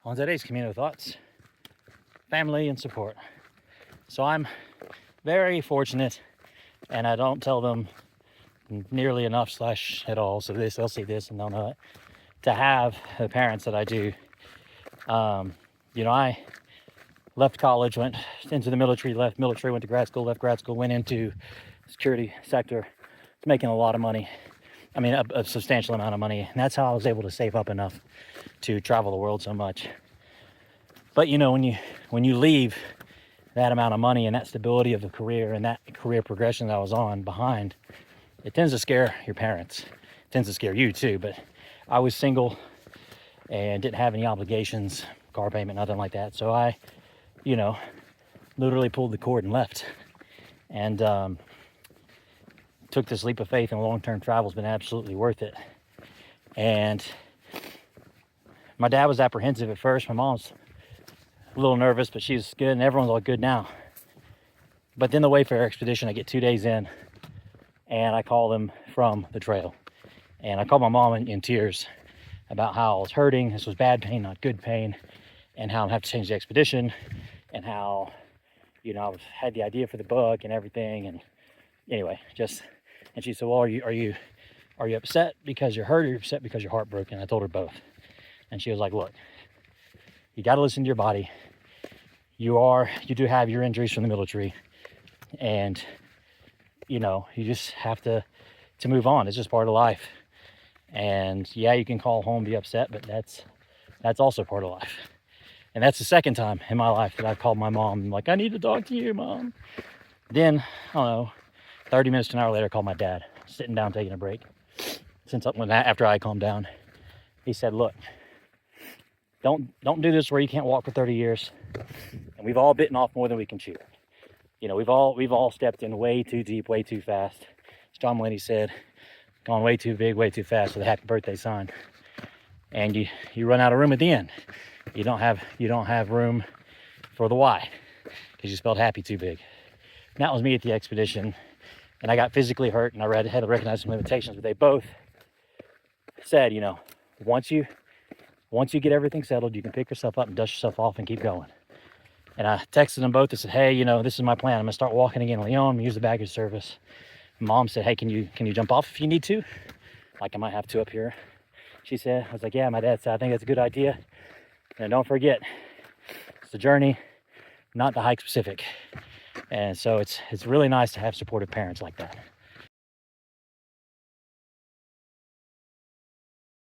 On today's Camino Thoughts, family and support. So I'm very fortunate, and I don't tell them nearly enough / at all, so they'll see this and they'll know it, to have the parents that I do. I left college, went into the military, left military, went to grad school, left grad school, went into security sector, making a lot of money. I mean, a substantial amount of money. And that's how I was able to save up enough to travel the world so much. But when you leave that amount of money and that stability of the career and that career progression that I was on behind, it tends to scare your parents. It tends to scare you too. But I was single and didn't have any obligations, car payment, nothing like that. So I, literally pulled the cord and left. And took this leap of faith, and long-term travel has been absolutely worth it. And my dad was apprehensive at first. My mom's a little nervous, but she's good, and everyone's all good now. But then the Wayfarer Expedition, I get 2 days in, and I call them from the trail. And I called my mom in tears about how I was hurting. This was bad pain, not good pain, and how I'd have to change the expedition, and how, I had the idea for the book and everything. And anyway, and she said, well, are you upset because you're hurt, or you're upset because you're heartbroken? I told her both. And she was like, look, you got to listen to your body. You do have your injuries from the military, and you just have to move on. It's just part of life. And yeah, you can call home, be upset, but that's also part of life. And that's the second time in my life that I've called my mom. I'm like, I need to talk to you, Mom. Then, I don't know, 30 minutes to an hour later, I called my dad, sitting down, taking a break. After I calmed down, he said, look, don't do this where you can't walk for 30 years. And we've all bitten off more than we can chew. We've all stepped in way too deep, way too fast. As John Mulaney said, gone way too big, way too fast with a happy birthday sign. And you run out of room at the end. You don't have room for the why, because you spelled happy too big. And that was me at the expedition. And I got physically hurt, and I had to recognize some limitations, but they both said, once you get everything settled, you can pick yourself up and dust yourself off and keep going. And I texted them both and said, hey, this is my plan. I'm gonna start walking again in Leon, use the baggage service. Mom said, hey, can you jump off if you need to? Like, I might have to up here. She said, I was like, yeah, my dad said, I think that's a good idea. And don't forget, it's the journey, not the hike specific. And so it's really nice to have supportive parents like that.